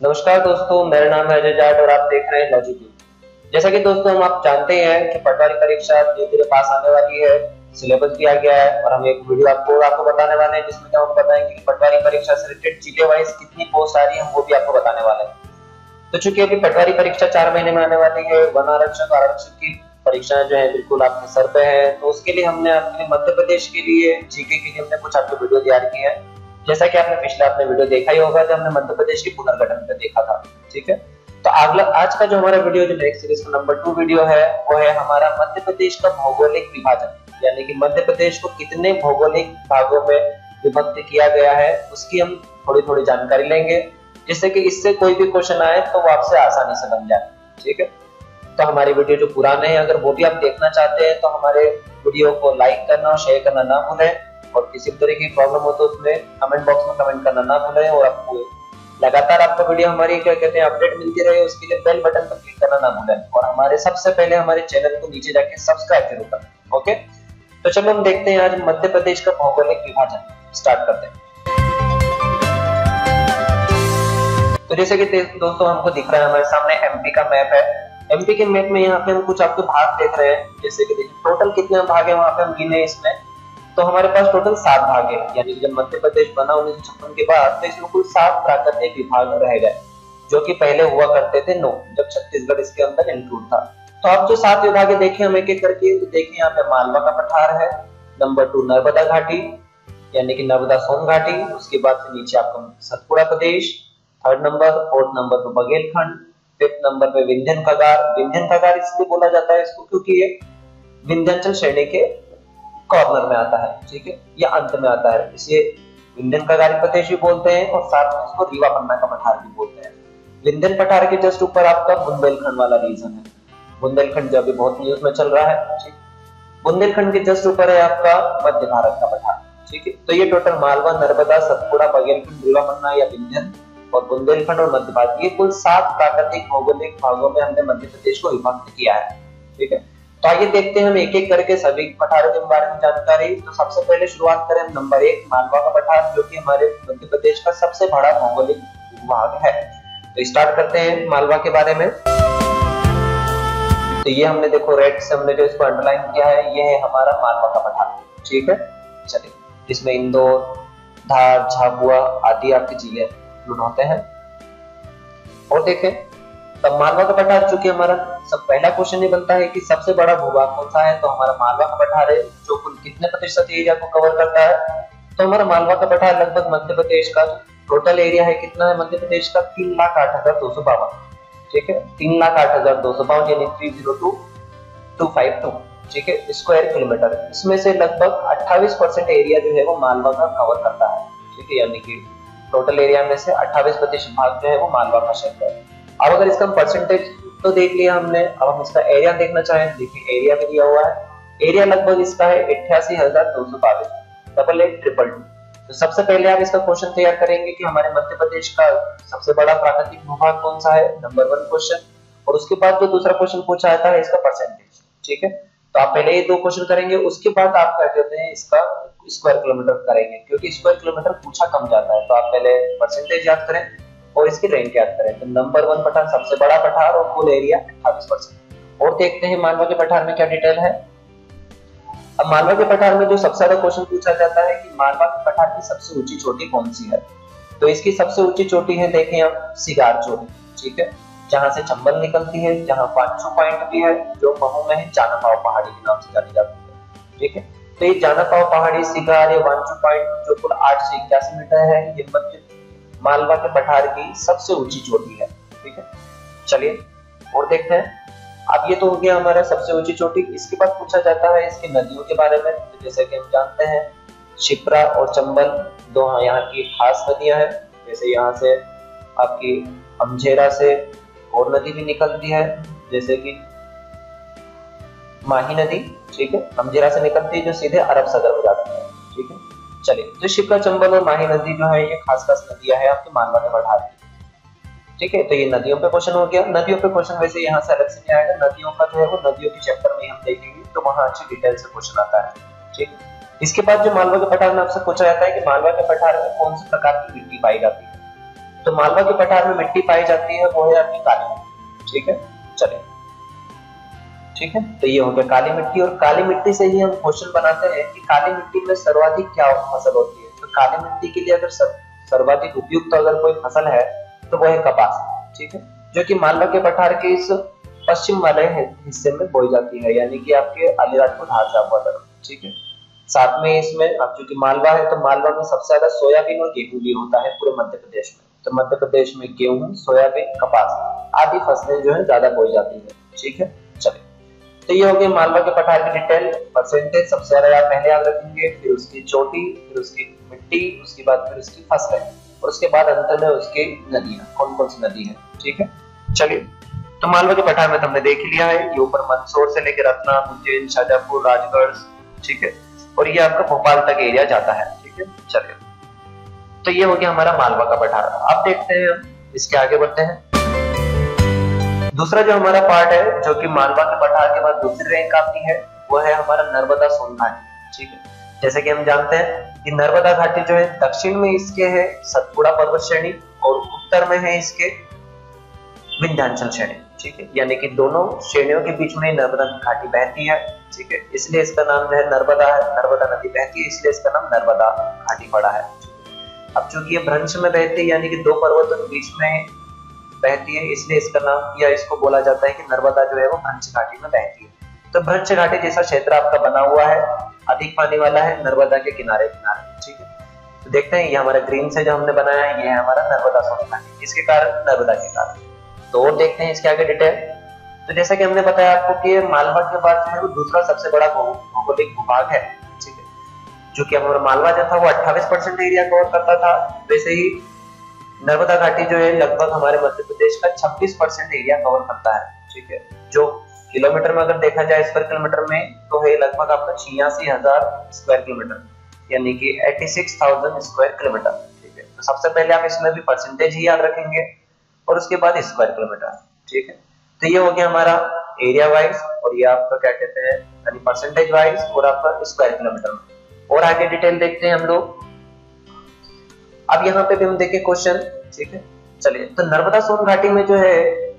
नमस्कार दोस्तों, मेरा नाम है अजय जाट और आप देख रहे हैं लॉजिक। जैसा कि दोस्तों हम आप जानते हैं कि पटवारी परीक्षा धीरे धीरे पास आने वाली है, सिलेबस भी आ गया है और हम एक वीडियो आपको बताने वाले हैं जिसमें हम बताएंगे कि पटवारी परीक्षा से रिलेटेड जिले वाइज कितनी पोस्ट आ रही है, हम वो भी आपको बताने वाले हैं। तो चूंकि अभी पटवारी परीक्षा 4 महीने में आने वाली है, वन आरक्षक आरक्षक की परीक्षाएं जो है बिल्कुल आपके सर पे है, तो उसके लिए हमने आपके लिए मध्य प्रदेश के लिए जीके के लिए हमने कुछ आपको वीडियो तैयार की है। जैसा कि आपने पिछले आपने वीडियो देखा ही होगा जब हमने मध्य प्रदेश की पुनर्गठन पे देखा था। ठीक है, तो अगला आज का जो हमारा वीडियो जो नेक्स्ट सीरीज का नंबर 2 वीडियो है वो है हमारा मध्य प्रदेश का भौगोलिक विभाजन, यानी कि मध्य प्रदेश को कितने भौगोलिक भागों में विभक्त किया गया है उसकी हम थोड़ी थोड़ी जानकारी लेंगे, जिससे कि इससे कोई भी क्वेश्चन आए तो वो आपसे आसानी से बन जाए। ठीक है, तो हमारी वीडियो जो पुराने हैं अगर वो भी आप देखना चाहते हैं तो हमारे वीडियो को लाइक करना और शेयर करना ना भूलें, और किसी भी तरह की प्रॉब्लम हो तो उसमें कमेंट बॉक्स में कमेंट करना ना भूलें, और आपको लगातार आपको वीडियो हमारी क्या कहते हैं अपडेट मिलती रहे उसके लिए बेल बटन पर क्लिक करना ना भूलें, और हमारे सबसे पहले हमारे चैनल को नीचे जाके सब्सक्राइब जरूर करें। ओके, तो चलो हम देखते हैं आज मध्य प्रदेश का भौगोलिक विभाजन स्टार्ट करते हैं। तो जैसे कि दोस्तों हमको दिख रहा है हमारे सामने एमपी का मैप है। एमपी के मैप में यहाँ पे हम कुछ आपके भाग देख रहे हैं, जैसे कि देखिए टोटल कितने भाग है वहां पे हम गिने इसमें, तो हमारे पास टोटल 7 भाग है। यानी कि जब मध्य प्रदेश बना 1956 के बाद तो इसमें कुल 7 प्राकृतिक विभाग रह गए, जो कि पहले हुआ करते थे 9 जब छत्तीसगढ़ इसके अंदर इंक्लूड था। तो अब जो 7 विभाग देखे हम एक एक करके, तो देखिए यहाँ पे मालवा का पठार है, नंबर 2 नर्मदा घाटी यानी कि नर्मदा सोन घाटी, उसके बाद से नीचे आपका सतपुड़ा प्रदेश, थर्ड नंबर, फोर्थ नंबर पे बघेलखंड, फिफ्थ नंबर पे विंध्यन कगार। विंध्यन कगार इसलिए बोला जाता है इसको क्योंकि ये विंध्याचल श्रेणी के कॉर्नर में आता है। ठीक है, ये अंत में आता है, इसे विंध्यन कगारी प्रदेश भी बोलते हैं और साथ में इसको रीवा पन्ना का पठार भी बोलते हैं। विंध्यन पठार के जस्ट ऊपर आपका बुंदेलखंड वाला रीजन है। बुंदेलखंड जो अभी बहुत न्यूज में चल रहा है। ठीक, बुंदेलखंड के जस्ट ऊपर है आपका मध्य भारत का पठार। ठीक है, तो ये टोटल मालवा, नर्मदा, सतपुड़ा, बघेलखंड, रीवा पन्ना या विंध्यन और बुंदेलखंड और मध्य भारत, ये कुल 7 प्राकृतिक भौगोलिक भागों में हमने मध्य प्रदेश को विभक्त किया है। ठीक है, तो आइए देखते हैं हम एक एक करके सभी पठारों के बारे में जानकारी। तो सबसे पहले शुरुआत करें हम नंबर 1 मालवा का पठार, जो कि हमारे मध्य प्रदेश का सबसे बड़ा भौगोलिक भाग है। तो स्टार्ट करते हैं मालवा के बारे में। तो ये हमने देखो रेड से हमने जो इसको अंडरलाइन किया है, ये है हमारा मालवा का पठार। ठीक है, चलिए, इसमें इंदौर, धार, झाबुआ आदि आपके जिले इंक्लूड होते हैं। और देखें तब मालवा का पठार, चूंकि हमारा सब पहला क्वेश्चन ये बनता है कि सबसे बड़ा भूभाग कौन सा है, तो हमारा मालवा का पठार है, जो कुल कितने प्रतिशत एरिया को कवर करता है। तो हमारा मालवा का पठार लगभग मध्य प्रदेश का टोटल एरिया है कितना है मध्य प्रदेश का 3,08,252। ठीक है, 3,08,252 यानी 302,252। ठीक है, स्क्वायर किलोमीटर। इसमें से लगभग 28% एरिया जो है वो मालवा का कवर करता है। ठीक है, यानी कि टोटल एरिया में से 28% भाग जो है वो मालवा का क्षेत्र है। अब अगर इसका परसेंटेज तो देख लिया हमने, अब हम इसका एरिया देखना चाहें, देखिए एरिया में दिया हुआ है, एरिया लगभग इसका है 88,222, 88,822। तो सबसे पहले आप इसका क्वेश्चन तैयार करेंगे कि हमारे मध्य प्रदेश का सबसे बड़ा प्राकृतिक भूभाग कौन सा है, नंबर 1 क्वेश्चन, और उसके बाद जो दूसरा क्वेश्चन पूछा जाता है इसका परसेंटेज। ठीक है, तो आप पहले ये 2 क्वेश्चन करेंगे, उसके बाद आप क्या कहते हैं इसका स्क्वायर किलोमीटर करेंगे, क्योंकि स्क्वायर किलोमीटर पूछा कम जाता है। तो आप पहले परसेंटेज याद करें और इसकी रैंक याद करें। तो नंबर 1 पठार सबसे बड़ा पठार और कुल एरिया 28%। और देखते हैं मालवा के पठार में क्या डिटेल है। अब मालवा के पठार में जो सबसे ज्यादा क्वेश्चन पूछा जाता है कि मालवा के पठार की सबसे ऊंची चोटी कौन सी है, तो इसकी सबसे ऊंची चोटी है देखें आप सिगार चोटी। ठीक है, जहां से चंबल निकलती है, जहां वांचू पॉइंट भी है, जो महू में है जानापाव पहाड़ी के नाम से जानी जाती है। ठीक है, तो ये जानापाव पहाड़ी, सिगार या वांचू पॉइंट जो कुल 8 से 81 मीटर है, ये मध्य मालवा के पठार की सबसे ऊंची चोटी है। ठीक है, चलिए और देखते हैं। अब ये तो हो गया हमारा सबसे ऊंची चोटी। इसके बाद पूछा जाता है इसकी नदियों के बारे में। तो जैसे कि हम जानते हैं शिप्रा और चंबल दो यहाँ की खास नदियां हैं। जैसे यहाँ से आपकी अमझेरा से और नदी भी निकलती है, जैसे कि माही नदी। ठीक है, अमझेरा से निकलती है जो सीधे अरब सागर में जाती है। ठीक है, चलिए, तो शिप्रा, चंबल और माही नदी जो है ये खास खास नदियां हैं आपके मालवा के पठार की। ठीक है, तो ये नदियों पे क्वेश्चन हो गया। नदियों पे क्वेश्चन वैसे यहाँ से अलग से नहीं आएगा, नदियों का जो है वो नदियों के चैप्टर में हम देखेंगे, तो वहां अच्छी डिटेल से क्वेश्चन आता है। ठीक, इसके बाद जो मालवा के पठार में आपसे पूछा जाता है कि मालवा के पठार में कौन से प्रकार की मिट्टी पाई जाती है, तो मालवा के पठार में मिट्टी पाई जाती है वो है आपकी काली मिट्टी। ठीक है, चलिए ठीक है, तो ये हो गया काली मिट्टी। और काली मिट्टी से ही हम क्वेश्चन बनाते हैं कि काली मिट्टी में सर्वाधिक क्या फसल होती है। तो काली मिट्टी के लिए अगर सर्वाधिक उपयुक्त अगर कोई फसल है तो वो है कपास। ठीक है, जो कि मालवा के पठार के इस पश्चिम वाले हिस्से में बोई जाती है, यानी कि आपके अलीराजपुर धार झाबुआ तरफ। ठीक है, साथ में इसमें अब जो कि मालवा है तो मालवा में सबसे ज्यादा सोयाबीन और गेहूं भी होता है पूरे मध्य प्रदेश में। तो मध्य प्रदेश में गेहूं, सोयाबीन, कपास आदि फसलें जो है ज्यादा बोई जाती है। ठीक है, चलिए, तो ये हो गया मालवा के पठार की डिटेल। परसेंटेज सबसे ज्यादा आप पहले याद रखेंगे, फिर उसकी चोटी, फिर उसकी मिट्टी, उसके बाद फिर उसकी फसलें, और उसके बाद अंत में उसकी नदियां, कौन कौन सी नदी है। ठीक है, चलिए, तो मालवा के पठार में तुमने देख लिया है, ये ऊपर मंदसौर से लेकर रत्ना, उज्जैन, शाजापुर, राजगढ़, ठीक है, और ये आपका भोपाल तक एरिया जाता है। ठीक है, चलिए, तो ये हो गया हमारा मालवा का पठार। अब देखते हैं हम इसके आगे बढ़ते हैं। दूसरा जो हमारा पार्ट है जो कि मालवा के पठार के बाद दूसरी रैंक आती है वो है हमारा नर्मदा सोन घाटी। ठीक है, जैसे कि हम जानते हैं कि नर्मदा घाटी जो है दक्षिण में इसके है सतपुड़ा पर्वत श्रेणी और उत्तर में है इसके विंध्याचल श्रेणी। ठीक है, यानी कि दोनों श्रेणियों के बीच में नर्मदा घाटी बहती है। ठीक है, इसलिए इसका नाम जो है नर्मदा है, नर्मदा नदी बहती है इसलिए इसका नाम नर्मदा घाटी पड़ा है। अब चूंकि ये भ्रंश में बहती है यानी कि दो पर्वतों के बीच में बहती है इसलिए इसका नाम या इसको बोला जाता है कि नर्मदा जो है वो भ्रंश घाटी में बहती है। तो भ्रंश घाटी जैसा क्षेत्र आपका बना हुआ है, अधिक पानी वाला है, नर्मदा के किनारे किनारे। ठीक है, तो देखते हैं ये हमारा ग्रीन से जो हमने बनाया है ये है हमारा नर्मदा सोन घाटी, इसके कारण नर्मदा के कारण। तो और देखते हैं इसके आगे डिटेल। तो जैसा कि हमने बताया आपको कि मालवा के बाद जो है वो दूसरा सबसे बड़ा भौगोलिक भूभाग है। ठीक है, जो कि हमारा मालवा जो था वो 28% एरिया कवर करता था, वैसे ही नर्मदा घाटी जो है लगभग हमारे मध्य प्रदेश का 26% एरिया कवर करता है। ठीक है, जो किलोमीटर में अगर देखा जाए स्क्वायर किलोमीटर में तो है लगभग आपका 86,000 स्क्वायर किलोमीटर, यानी कि 86,000 स्क्वायर किलोमीटर। ठीक है, तो सबसे पहले आप इसमें भी परसेंटेज ही याद रखेंगे और उसके बाद स्क्वायर किलोमीटर। ठीक है, तो ये हो गया हमारा एरिया वाइज और ये आपका क्या कहते हैं यानी परसेंटेज वाइज और आपका स्क्वायर किलोमीटर में। और आगे डिटेल देखते हैं हम लोग। अब यहाँ पे भी हम देखें क्वेश्चन। ठीक है, चलिए, तो नर्मदा सोन घाटी में जो है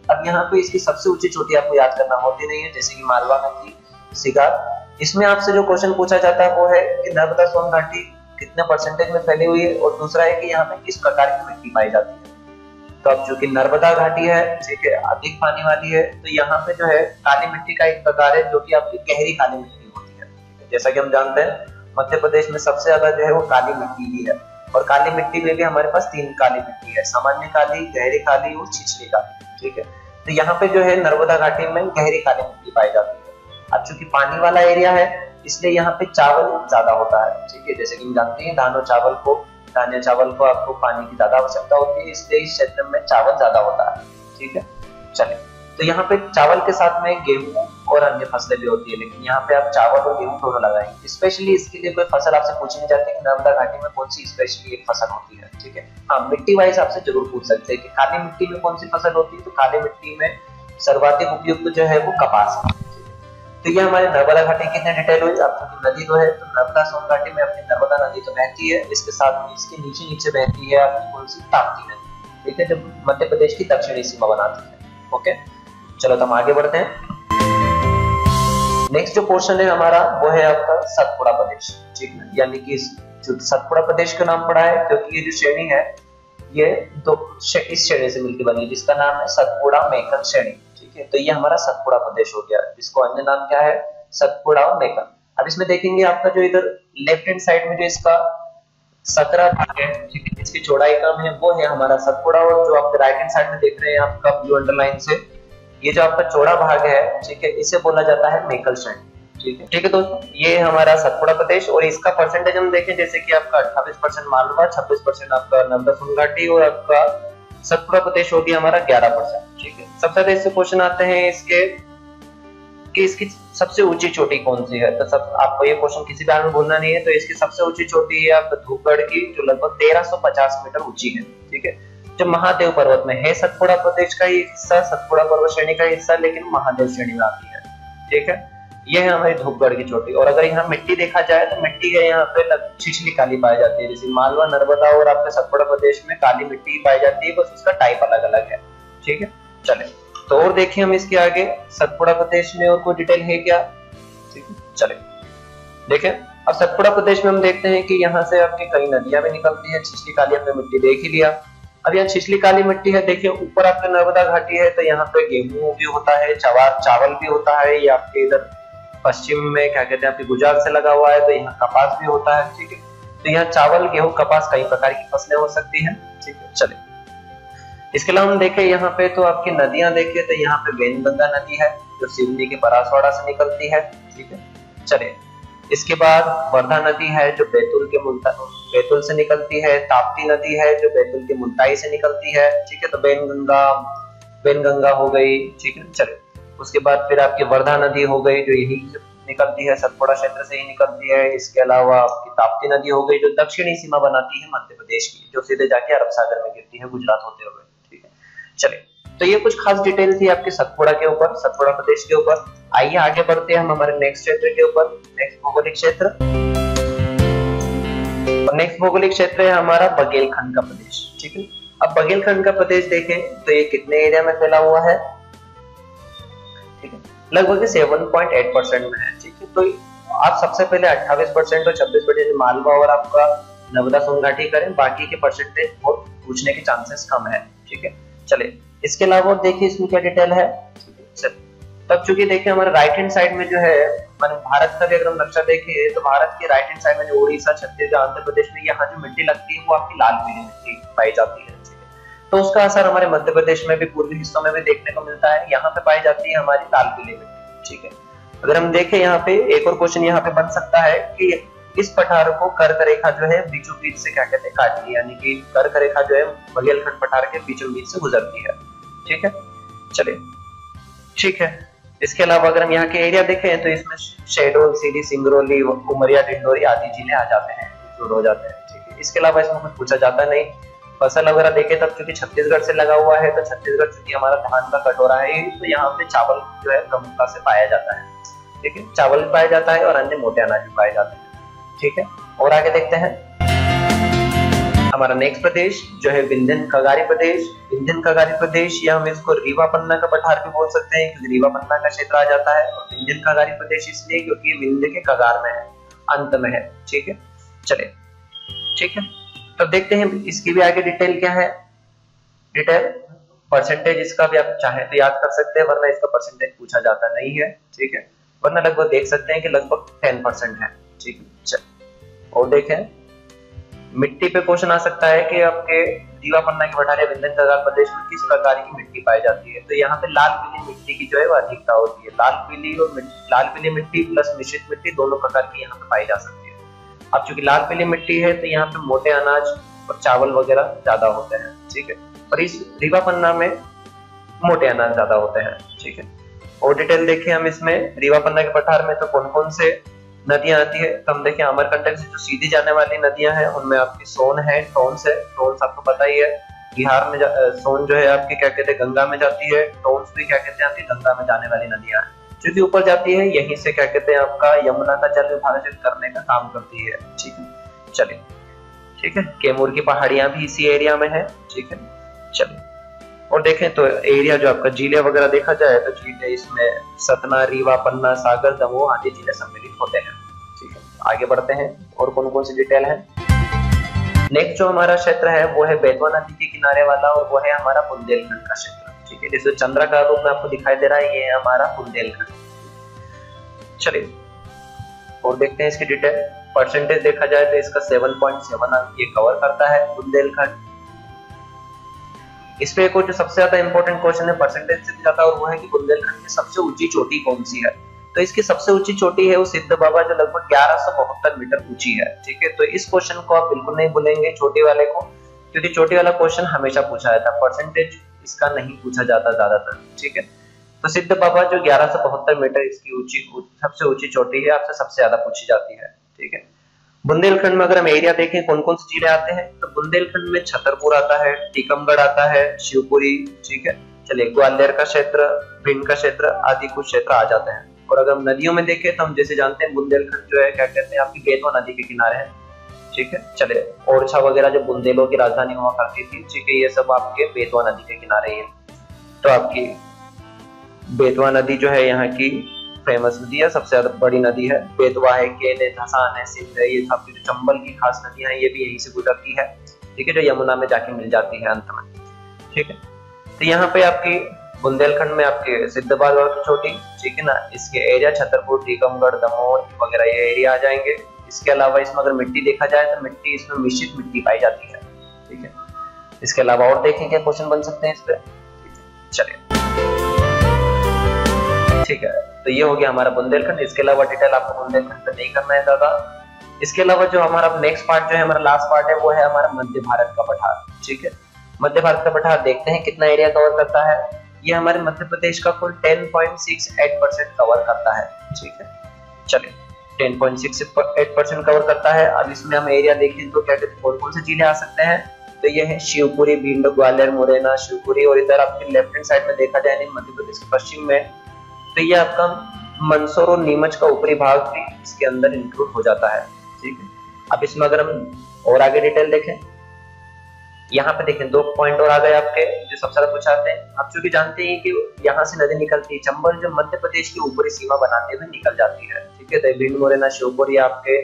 अब यहाँ पे इसकी सबसे ऊंची चोटी आपको याद करना होती नहीं है, जैसे कि मालवा में थी सिगार। इसमें आपसे जो क्वेश्चन पूछा जाता है वो है कि नर्मदा सोन घाटी कितने परसेंटेज में फैली हुई है और दूसरा है कि यहाँ पे किस प्रकार की मिट्टी पाई जाती है। तो अब चूंकि नर्मदा घाटी है, ठीक है, अधिक पानी वाली है, तो यहाँ पे जो है काली मिट्टी का एक प्रकार है जो कि आपकी गहरी काली मिट्टी होती है। जैसा कि हम जानते हैं मध्य प्रदेश में सबसे ज्यादा जो है वो काली मिट्टी ही है, और काली मिट्टी में भी हमारे पास 3 काली मिट्टी है, सामान्य काली, गहरी काली और छिछली काली। ठीक है, तो यहाँ पे जो है नर्मदा घाटी में गहरी काली मिट्टी पाई जाती है। अब चूंकि पानी वाला एरिया है इसलिए यहाँ पे चावल ज्यादा होता है। ठीक है, जैसे कि हम जानते हैं दाने चावल को आपको पानी की ज्यादा आवश्यकता होती है, इसलिए इस क्षेत्र में चावल ज्यादा होता है। ठीक है, चलिए, तो यहाँ पे चावल के साथ में गेहूं और अन्य फसलें भी होती है, लेकिन यहाँ पे आप चावल और गेहूं दोनों लगाएंगे। स्पेशली इसके लिए कोई फसल आपसे पूछी नहीं जाती कि नर्मदा घाटी में कौन सी स्पेशली एक फसल होती है। ठीक है, हाँ, मिट्टी वाइज आपसे जरूर पूछ सकते हैं कि काली मिट्टी में कौन सी फसल होती है। तो काली मिट्टी में सर्वाधिक उपयुक्त जो है वो कपास है। तो ये हमारे नर्मदा घाटी कितने डिटेल हुई। आपकी नदी जो है तो नर्मदा सोन घाटी में अपनी नर्मदा नदी तो बहती है, इसके साथ में इसके नीचे बहती है आपकी कौन सी ताप्ती नदी। ठीक है, जो मध्य प्रदेश की दक्षिणी सीमा बनाती है। ओके, चलो तो हम आगे बढ़ते हैं। नेक्स्ट जो पोर्शन है हमारा वो है आपका सतपुड़ा प्रदेश। ठीक है, यानी कि जो सतपुड़ा प्रदेश का नाम पड़ा है क्योंकि ये जो श्रेणी है ये इस श्रेणी से मिलकर बनी है जिसका नाम है सतपुड़ा मेकन श्रेणी। ठीक है, तो ये हमारा सतपुड़ा प्रदेश हो गया, जिसको अन्य नाम क्या है, सतपुड़ा और मेकन। अब इसमें देखेंगे आपका जो इधर लेफ्ट हैंड साइड में जो इसका 17 भाग है, ठीक है, इसकी चौड़ाई कम है, वो है हमारा सतपुड़ा। और जो आप राइट हैंड साइड में देख रहे हैं आपका ब्लू अंडरलाइन से, ये जो आपका चौड़ा भाग है, ठीक है, इसे बोला जाता है मेकल श्रेणी। ठीक है दोस्तों, ये हमारा सतपुड़ा प्रदेश और इसका परसेंटेज हम देखें जैसे कि आपका 28% मालवा, 26% आपका नर्मदा सोन घाटी और आपका सतपुड़ा प्रदेश हो गया हमारा 11%। ठीक है, सबसे ज्यादा इससे क्वेश्चन आते हैं इसके कि इसकी सबसे ऊंची चोटी कौन सी है। तो सब आपको ये क्वेश्चन किसी बार में भूलना नहीं है। तो इसकी सबसे ऊंची चोटी है आपका धूपगढ़ की, जो लगभग 1350 मीटर ऊंची है। ठीक है, जो महादेव पर्वत में है, सतपुड़ा प्रदेश का ही हिस्सा, सतपुड़ा पर्वत श्रेणी का हिस्सा, लेकिन महादेव श्रेणी में आती है। ठीक है, ये है हमारी धूपगढ़ की चोटी। और अगर यहाँ मिट्टी देखा जाए तो मिट्टी है यहाँ पे छिछली काली पाई जाती है। जैसे मालवा, नर्मदा और आपके सतपुड़ा प्रदेश में काली मिट्टी पाई जाती है, बस उसका टाइप अलग अलग है। ठीक है, चले तो और देखिए हम इसके आगे सतपुड़ा प्रदेश में और कोई डिटेल है क्या। ठीक है, चले देखें। अब सतपुड़ा प्रदेश में हम देखते हैं कि यहाँ से आपकी कई नदियां भी निकलती है। छिछली काली हमने मिट्टी देख ही लिया। अब यहाँ छिछली काली मिट्टी है, देखिए ऊपर आपके नर्मदा घाटी है तो यहाँ पे गेहूं भी होता है, चावल भी होता है। ये आपके इधर पश्चिम में क्या कहते हैं आपके गुजरात से लगा हुआ है तो यहाँ कपास भी होता है। ठीक है, तो यहाँ चावल, गेहूं, कपास कई प्रकार की फसलें हो सकती हैं। ठीक है, चले इसके अलावा हम देखें यहाँ पे तो आपकी नदियां देखें तो यहाँ पे वैनगंगा नदी है जो सिवनी के परासवाड़ा से निकलती है। ठीक है, चले इसके बाद वर्धा नदी है जो बैतूल से निकलती है। ताप्ती नदी है जो बैतूल के मुल्ताई से निकलती है। ठीक है, तो वैनगंगा हो गई। ठीक है, चले उसके बाद फिर आपकी वर्धा नदी हो गई जो यही निकलती है, सतपुड़ा क्षेत्र से ही निकलती है। इसके अलावा आपकी ताप्ती नदी हो गई जो दक्षिणी सीमा बनाती है मध्य प्रदेश की, जो सीधे जाके अरब सागर में गिरती है गुजरात होते हुए। ठीक है, चले तो ये कुछ खास डिटेल थी आपके सतपुड़ा के ऊपर, सतपुड़ा प्रदेश के ऊपर। आइए आगे बढ़ते हैं हम हमारे नेक्स्ट क्षेत्र के ऊपर, नेक्स्ट भौगोलिक क्षेत्र। और नेक्स्ट भौगोलिक क्षेत्र है हमारा बघेलखंड का प्रदेश। ठीक है, अब बघेलखंड का प्रदेश देखें तो ये कितने एरिया में फैला हुआ है। ठीक है, लगभग 7.8% में है। ठीक है, तो आप सबसे पहले 28% और 26% मालवा और आपका नर्मदा सोन घाटी करें, बाकी के परसेंटेज बहुत पूछने के चांसेस कम है। ठीक है, चले इसके अलावा देखिए इसमें क्या डिटेल है। तब चूंकि देखिए हमारे राइट हैंड साइड में जो है मान भारत का भी अगर हम नक्शा देखें तो भारत के राइट हैंड साइड में जो उड़ीसा, छत्तीसगढ़, आंध्र प्रदेश में यहाँ जो मिट्टी लगती है वो आपकी लाल पीली मिट्टी पाई जाती है। तो उसका असर हमारे मध्य प्रदेश में भी, पूर्वी हिस्सों में भी देखने को मिलता है। यहाँ पे पाई जाती है हमारी लाल पीली मिट्टी। ठीक है, अगर हम देखें यहाँ पे एक और क्वेश्चन यहाँ पे बन सकता है कि इस पठार को कर्क रेखा जो है बीचों बीच से क्या कहते हैं काटती है, यानी कि कर्क रेखा जो है बघेलखंड पठार के बीचों बीच से गुजरती है। ठीक है, चलिए ठीक है। इसके अलावा अगर हम यहाँ के एरिया देखें तो इसमें शहडोल, सीधी, सिंगरौली, उमरिया, डिंडोरी आदि जिले आ जाते हैं, इंक्लूड हो जाते हैं। ठीक है, इसके अलावा इसमें कुछ पूछा जाता नहीं। फसल वगैरह देखें तब चूंकि छत्तीसगढ़ से लगा हुआ है तो छत्तीसगढ़ चूंकि हमारा धान का कटोरा है तो यहाँ पे चावल जो है प्रमुखता से पाया जाता है। ठीक है, चावल भी पाया जाता है और अन्य मोटे अनाज भी पाए जाते हैं। ठीक है, और आगे देखते हैं हमारा नेक्स्ट प्रदेश जो है विंध्यन कगारी प्रदेश। विंध्यन कगारी प्रदेश या हम इसको रीवा पन्ना का पठार भी बोल सकते हैं क्योंकि रीवा पन्ना का क्षेत्र आ जाता है। और विंध्यन कगारी प्रदेश इसलिए क्योंकि विंध्य के कगार में है, अंत में है। ठीक है, चले ठीक है, तो देखते हैं इसकी भी आगे डिटेल क्या है। डिटेल परसेंटेज इसका भी आप चाहे तो याद कर सकते हैं, वरना इसका परसेंटेज पूछा जाता नहीं है। ठीक है, वरना लगभग देख सकते हैं कि लगभग 10% है। ठीक है, चल और देखें मिट्टी पे क्वेश्चन आ सकता है कि आपके रीवा पन्ना के पठार या विंध्यन कगार प्रदेश में किस प्रकार की मिट्टी पाई जाती है। तो यहाँ पे लाल पीली मिट्टी की जो है वो अधिकता होती है। लाल पीली मिट्टी प्लस मिश्रित मिट्टी दोनों प्रकार की यहाँ पे पाई जा सकती है। अब चूंकि लाल पीली मिट्टी है तो यहाँ पे मोटे अनाज और चावल वगैरह ज्यादा होते हैं। ठीक है, और इस रीवा पन्ना में मोटे अनाज ज्यादा होते हैं। ठीक है, और डिटेल देखें हम इसमें रीवा पन्ना के पठार में तो कौन कौन से नदियां आती है। तो हम देखें अमरकंटक से जो सीधी जाने वाली नदियां हैं उनमें आपकी सोन है, टोंस है। टोंस आपको पता ही है बिहार में सोन जो है आपकी क्या कहते हैं गंगा में जाती है। टोंस भी क्या कहते हैं आपकी गंगा में जाने वाली नदियां हैं। क्योंकि ऊपर जाती है यहीं से क्या कहते हैं आपका यमुना का जल विभाजित करने का काम करती है। ठीक है, चलिए ठीक है, कैमूर की पहाड़ियां भी इसी एरिया में है। ठीक है, चलिए और देखें तो एरिया जो आपका जिले वगैरह देखा जाए तो जिले इसमें सतना, रीवा, पन्ना, सागर, दमोह आदि जिले सम्मिलित होते हैं। ठीक है, आगे बढ़ते हैं और कौन कौन सी डिटेल है। नेक्स्ट जो हमारा क्षेत्र है वो है बेतवा नदी के किनारे वाला और वो है हमारा बुंदेलखंड का क्षेत्र। ठीक है, जैसे चंद्रा का रूप में आपको दिखाई दे रहा है ये है हमारा बुंदेलखंड। चलिए और देखते हैं इसकी डिटेल। परसेंटेज देखा जाए तो इसका 7.7 अंक ये कवर करता है बुंदेलखंड। इस पे एक जो सबसे ज्यादा इंपॉर्टेंट क्वेश्चन है परसेंटेज से ज्यादा और वो है कि बुंदेलखंड की सबसे ऊंची चोटी कौन सी है। तो इसकी सबसे ऊंची चोटी है वो सिद्ध बाबा जो लगभग 1172 मीटर ऊंची है। ठीक है, तो इस क्वेश्चन को आप बिल्कुल नहीं भूलेंगे चोटी वाले को, क्योंकि चोटी वाला क्वेश्चन हमेशा पूछा जाता है, परसेंटेज इसका नहीं पूछा जाता ज्यादातर। ठीक है, तो सिद्ध बाबा जो 1172 मीटर इसकी ऊंची सबसे ऊंची चोटी है आपसे सबसे ज्यादा पूछी जाती है। ठीक है, बुंदेलखंड में अगर हम एरिया देखें कौन कौन से जिले आते हैं तो बुंदेलखंड में छतरपुर आता है, टीकमगढ़ आता है, शिवपुरी। ठीक है, चलिए ग्वालियर का क्षेत्र, भिंड का क्षेत्र आदि कुछ क्षेत्र आ जाते हैं। और अगर हम नदियों में देखें तो हम जैसे जानते हैं बुंदेलखंड जो है क्या कहते हैं आपकी बेतवा नदी के किनारे है। ठीक है, चले ओरछा वगैरह जो बुंदेलों की राजधानी हुआ करती थी, ठीक है, ये सब आपके बेतवा नदी के किनारे है। तो आपकी बेतवा नदी जो है यहाँ की फेमस नदी है, सबसे ज्यादा बड़ी नदी है। बेतवा है, केन है, धसान है, सिंध है, ये सब जो चंबल की खास नदियां हैं ये भी यहीं से गुजरती है। ठीक है, जो यमुना में जाके मिल जाती है अंत में। ठीक है, तो यहाँ पे आपकी बुंदेलखंड में आपके सिद्धबाद और छोटी, ठीक है ना, इसके एरिया छतरपुर, टीकमगढ़, दमोह वगैरह ये एरिया आ जाएंगे। इसके अलावा इसमें अगर मिट्टी देखा जाए तो मिट्टी इसमें मिश्रित मिट्टी पाई जाती है। ठीक है, इसके अलावा और देखेंगे क्वेश्चन बन सकते हैं इस पे। चलिए, ठीक है, तो ये हो गया हमारा बुंदेलखंड। इसके अलावा डिटेल आपको बुंदेलखंड पे नहीं करना है ज्यादा। इसके अलावा जो हमारा नेक्स्ट पार्ट जो है, हमारा लास्ट पार्ट है, वो है हमारा मध्य भारत का पठार। ठीक है, मध्य भारत का पठार देखते हैं कितना एरिया कवर करता है। ये हमारे मध्य प्रदेश का कुल 10.68% कवर करता है। ठीक है, चलिए 10.68% कवर करता है। अब इसमें हम एरिया देखें तो क्या कहते हैं, कौन से जिले आ सकते हैं, तो ये है शिवपुरी, भिंड, ग्वालियर, मुरैना, शिवपुरी, और इधर आपके लेफ्ट हैंड साइड में देखा जाए मध्य प्रदेश के पश्चिम में तो ये आपका मंदसौर और नीमच का ऊपरी भाग भी इसके अंदर इंक्लूड हो जाता है। ठीक है, अब इसमें अगर हम और आगे डिटेल देखें, यहाँ पे देखें 2 पॉइंट और आ गए आपके जो सबसे ज्यादा पूछाते हैं। आप चूंकि जानते हैं कि यहाँ से नदी निकलती है, चंबल जो मध्य प्रदेश की ऊपरी सीमा बनाते हुए निकल जाती है। ठीक है, तो भिंड, मुरैना, शिवपुरी आपके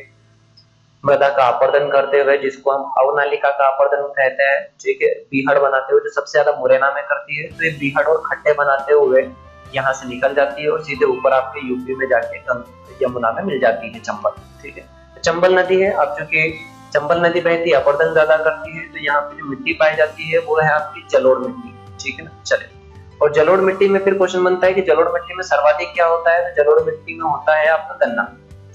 मृदा का अपरदन करते हुए, जिसको हम अवनालिका का अपरदन कहते हैं। ठीक है, बीहड़ बनाते हुए जो सबसे ज्यादा मुरैना में करती है, तो ये बीहड़ और खड्डे बनाते हुए यहाँ से निकल जाती है और सीधे ऊपर आपके यूपी में जाके यमुना में मिल जाती है चंबल। ठीक है, चंबल नदी है। अब चूंकि चंबल नदी बहती है, अपरदन ज्यादा करती है, तो यहाँ पे जो मिट्टी पाई जाती है वो है आपकी जलोढ़ मिट्टी। ठीक है ना, चले, और जलोढ़ मिट्टी में फिर क्वेश्चन बनता है कि जलोढ़ मिट्टी में सर्वाधिक क्या होता है, तो जलोढ़ मिट्टी में होता है आपका गन्ना।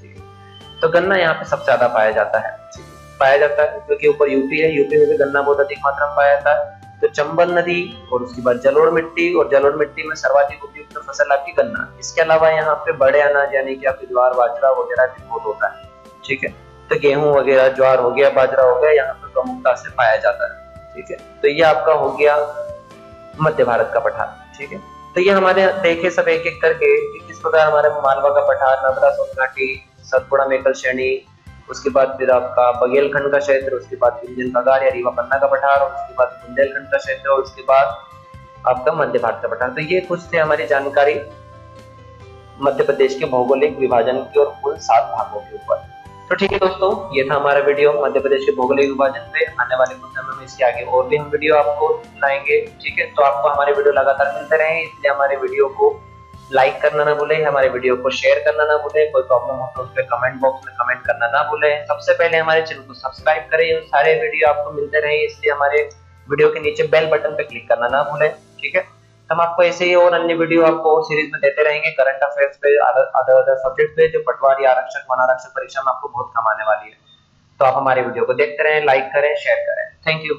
ठीक है, तो गन्ना यहाँ पे सबसे ज्यादा पाया जाता है। ठीक है, पाया जाता है क्योंकि ऊपर यूपी है, यूपी में भी गन्ना बहुत अधिक मात्रा में पाया जाता है। तो चंबल नदी और उसके बाद जलोढ़ मिट्टी, और जलोढ़ मिट्टी में सर्वाधिक उपयुक्त फसल आपकी गन्ना। इसके अलावा यहाँ पे बड़े अनाज यानी कि आपकी ज्वार, बाजरा वगैरह भी बहुत होता है। ठीक है, तो गेहूं वगैरह, ज्वार हो गया, बाजरा हो गया, यहाँ पे प्रमुखता से पाया जाता है। ठीक है, तो ये आपका हो गया मध्य भारत का पठार। ठीक है, तो ये हमारे देखे सब एक एक करके किस प्रकार हमारे मालवा का पठार, नर्मदा सोन घाटी, सतपुड़ा मेकल श्रेणी, उसके बाद फिर आपका बघेलखंड का क्षेत्र, उसके बाद विंध्यन कगार या रीवा पन्ना का पठार, और उसके बाद बुंदेलखंड का क्षेत्र, और उसके बाद आपका मध्य भारत का पठार। तो ये कुछ थे हमारी जानकारी मध्य प्रदेश के भौगोलिक विभाजन की और कुल 7 भागों के ऊपर। तो ठीक है दोस्तों, ये था हमारा वीडियो मध्य प्रदेश के भौगोलिक विभाजन पे। आने वाले कुछ समय में इसके आगे और भी हम वीडियो आपको लाएंगे। ठीक है, तो आपको हमारे वीडियो लगातार मिलते रहे, इसलिए हमारे वीडियो को लाइक करना ना भूलें, हमारे वीडियो को शेयर करना ना भूलें। कोई प्रॉब्लम हो तो उस पर कमेंट बॉक्स में कमेंट करना ना भूलें। सबसे पहले हमारे चैनल को सब्सक्राइब करें, सारे वीडियो आपको मिलते रहे, इसलिए हमारे वीडियो के नीचे बेल बटन पे क्लिक करना ना भूलें। ठीक है, हम आपको ऐसे ही और अन्य वीडियो आपको और सीरीज में देते रहेंगे, करंट अफेयर्स पे, अदर सब्जेक्ट पे, जो पटवारी, आरक्षक, वन आरक्षक परीक्षा में आपको बहुत कम आने वाली है। तो आप हमारे वीडियो को देखते रहें, लाइक करें, शेयर करें। Thank you.